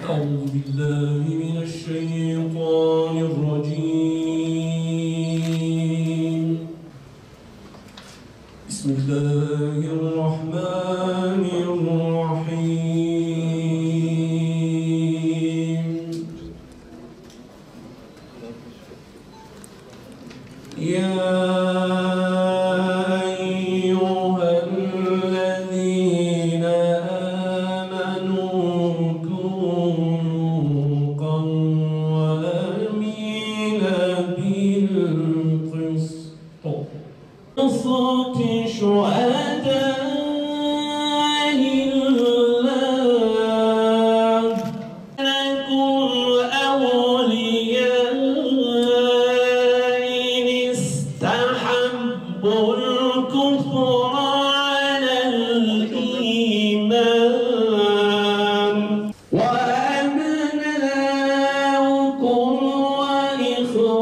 أعوذ بالله من الشيطان الرجيم بسم الله الرحمن الرحيم يا أيها الذين آمنوا كونوا قوامين بالقسط شهداء لله لكم أولياء إن استحبوا الكفر على الإيمان وأبناؤكم وإخوانكم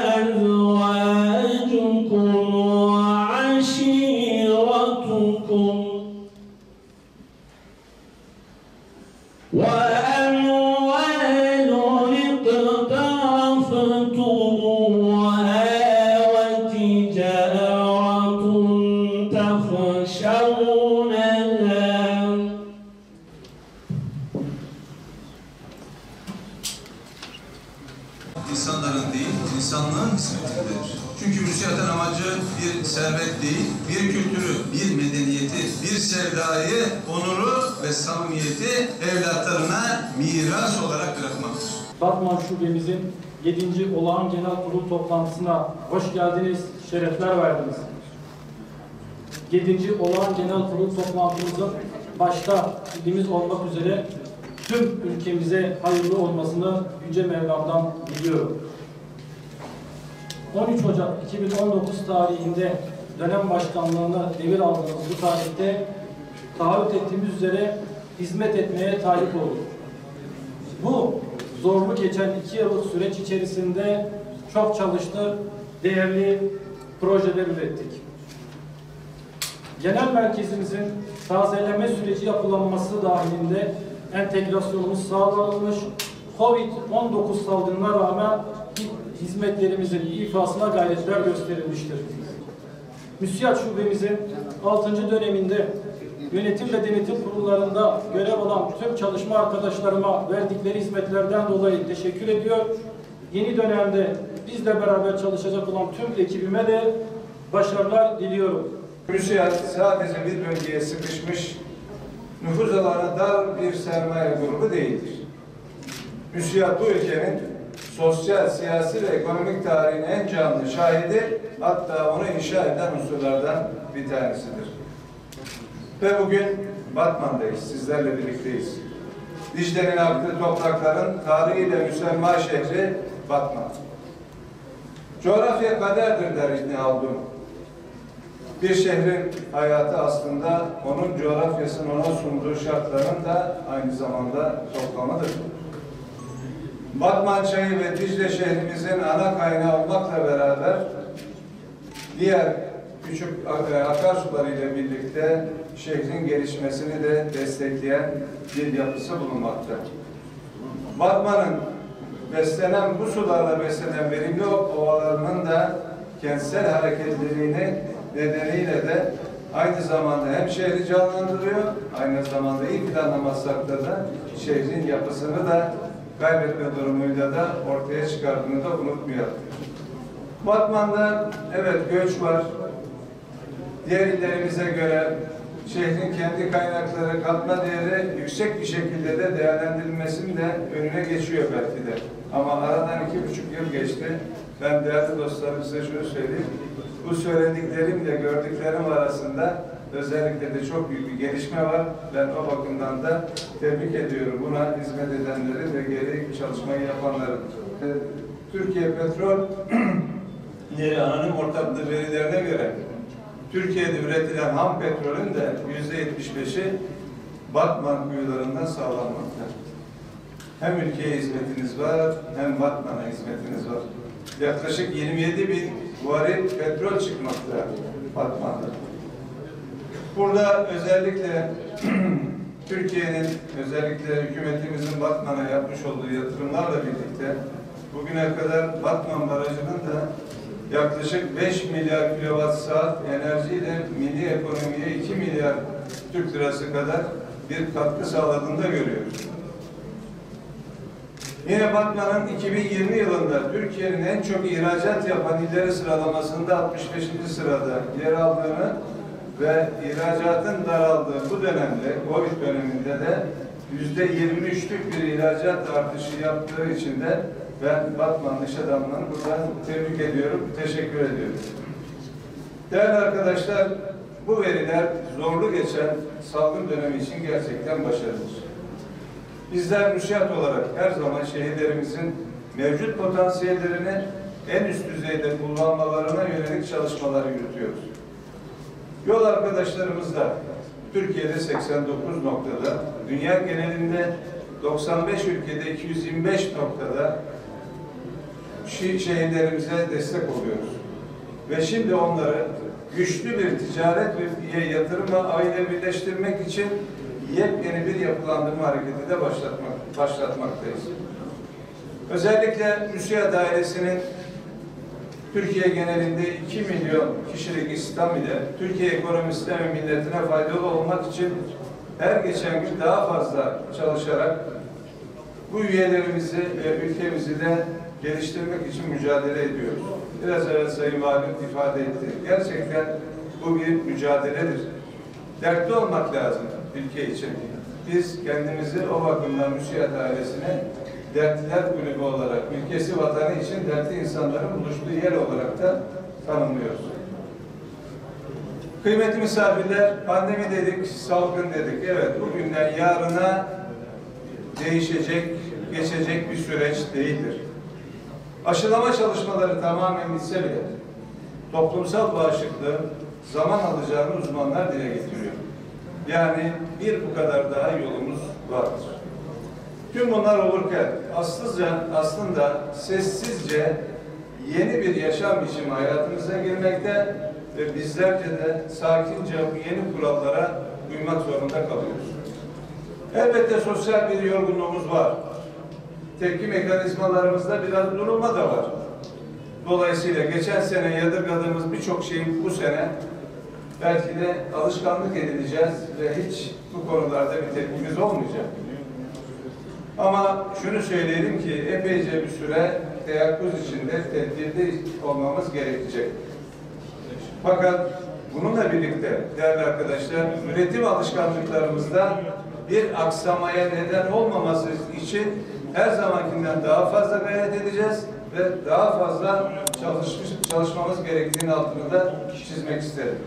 وأزواجكم وعشيرتكم وأموال اقترفتموها وتجارة تخشونها İnsanların değil, insanlığın hizmetindedir. Çünkü müsiatın amacı bir servet değil, bir kültürü, bir medeniyeti, bir sevdayı, onuru ve samimiyeti evlatlarına miras olarak bırakmaktır. Batman Şubemizin 7. Olağan Genel Kurul toplantısına hoş geldiniz, şerefler verdiniz. 7. Olağan Genel Kurul toplantımızın başta ilimiz olmak üzere tüm ülkemize hayırlı olmasını Yüce Mevlam'dan diliyorum. 13 Ocak 2019 tarihinde dönem başkanlığına devir aldığımız bu tarihte taahhüt ettiğimiz üzere hizmet etmeye talip olduk. Bu zorlu geçen 2 yıllık süreç içerisinde çok çalıştık, değerli projeler ürettik. Genel merkezimizin tazeleme süreci yapılanması dahilinde entegrasyonumuz sağlanılmış, Covid-19 salgınına rağmen hizmetlerimizin ifasına gayretler gösterilmiştir. Müsiyat Şubemizin 6. döneminde yönetim ve denetim kurullarında görev alan tüm çalışma arkadaşlarıma verdikleri hizmetlerden dolayı teşekkür ediyor. Yeni dönemde bizle beraber çalışacak olan tüm ekibime de başarılar diliyorum. Müsiyat sadece bir bölgeye sıkışmış, nüfuz alanı dar bir sermaye grubu değildir. Müsiyat bu ülkenin sosyal, siyasi ve ekonomik tarihinin en canlı şahidi, hatta onu inşa eden unsurlardan bir tanesidir. Ve bugün Batman'dayız, sizlerle birlikteyiz. Dicle'nin aktığı toprakların tarihiyle müsemma şehri Batman. Coğrafya kaderdir der İbn Haldun. Bir şehrin hayatı aslında onun coğrafyasının ona sunduğu şartların da aynı zamanda toplamıdır. Batman Çayı ve Dicle şehrimizin ana kaynağı olmakla beraber diğer küçük akarsuları ile birlikte şehrin gelişmesini de destekleyen bir yapısı bulunmakta. Batman'ın beslenen bu sularla beslenen verimli ovalarının da kentsel hareketliliğini nedeniyle de aynı zamanda hem şehri canlandırıyor, aynı zamanda iyi planlamazsak da şehrin yapısını da kaybetme durumuyla da ortaya çıkardığını da unutmayalım. Batman'da evet göç var. Diğer illerimize göre şehrin kendi kaynakları, katma değeri yüksek bir şekilde de değerlendirilmesinin de önüne geçiyor belki de. Ama aradan 2,5 yıl geçti. Ben değerli dostlarım size şunu söyleyeyim. Bu söylediklerimle gördüklerim arasında özellikle de çok büyük bir gelişme var. Ben o bakımdan da tebrik ediyorum buna hizmet edenleri ve gerekli çalışmayı yapanları. Türkiye Petrol Anonim Ortaklığı verilerine göre Türkiye'de üretilen ham petrolün de %75'i Batman kuyularından sağlanmakta. Hem ülkeye hizmetiniz var, hem Batman'a hizmetiniz var. Yaklaşık 27.000 varil petrol çıkmakta Batman'da. Burada özellikle Türkiye'nin özellikle hükümetimizin Batman'a yapmış olduğu yatırımlarla birlikte bugüne kadar Batman Barajı'nın da yaklaşık 5 milyar kilowatt saat enerjiyle milli ekonomiye 2 milyar Türk lirası kadar bir katkı sağladığını da görüyoruz. Yine Batman'ın 2020 yılında Türkiye'nin en çok ihracat yapan illeri sıralamasında 65. sırada yer aldığını ve ihracatın daraldığı bu dönemde, Covid döneminde de %23'lük bir ihracat artışı yaptığı için de ben Batmanlı iş adamlarını buradan tebrik ediyorum, teşekkür ediyorum. Değerli arkadaşlar, bu veriler zorlu geçen salgın dönemi için gerçekten başarılıdır. Bizler müsiat olarak her zaman şehirlerimizin mevcut potansiyellerini en üst düzeyde kullanmalarına yönelik çalışmalar yürütüyoruz. Yol arkadaşlarımız da Türkiye'de 89 noktada, dünya genelinde 95 ülkede 225 noktada şehirlerimize destek oluyoruz. Ve şimdi onları güçlü bir ticaret ve yatırıma aile birleştirmek için yepyeni bir yapılandırma hareketi de başlatmaktayız. Özellikle müsiat ailesinin Türkiye genelinde 2 milyon kişilik istihdam ile Türkiye ekonomisine ve milletine faydalı olmak için her geçen gün daha fazla çalışarak bu üyelerimizi ve ülkemizi de geliştirmek için mücadele ediyoruz. Biraz evvel Sayın Valim ifade etti. Gerçekten bu bir mücadeledir. Dertli olmak lazım ülke için. Biz kendimizi o bakımdan müsiat ailesine dertliler kulübü olarak, ülkesi vatanı için dertli insanların buluştuğu yer olarak da tanımlıyoruz. Kıymetli misafirler, pandemi dedik, salgın dedik. Evet, bugünden yarına değişecek, geçecek bir süreç değildir. Aşılama çalışmaları tamamen bitse bile toplumsal bağışıklığın zaman alacağını uzmanlar dile getiriyor. Yani bir bu kadar daha yolumuz vardır. Tüm bunlar olurken aslında sessizce yeni bir yaşam biçimi hayatımıza girmekte ve bizlerce de sakince bu yeni kurallara uymak zorunda kalıyoruz. Elbette sosyal bir yorgunluğumuz var. Tepki mekanizmalarımızda biraz durulma da var. Dolayısıyla geçen sene yadırgadığımız birçok şeyin bu sene belki de alışkanlık edileceğiz ve hiç bu konularda bir tepkimiz olmayacak. Ama şunu söyleyelim ki epeyce bir süre teyakkuz içinde tedbirli olmamız gerekecek. Fakat bununla birlikte değerli arkadaşlar üretim alışkanlıklarımızda bir aksamaya neden olmaması için her zamankinden daha fazla gayret edeceğiz ve daha fazla çalışmamız gerektiğini altını da çizmek isterim.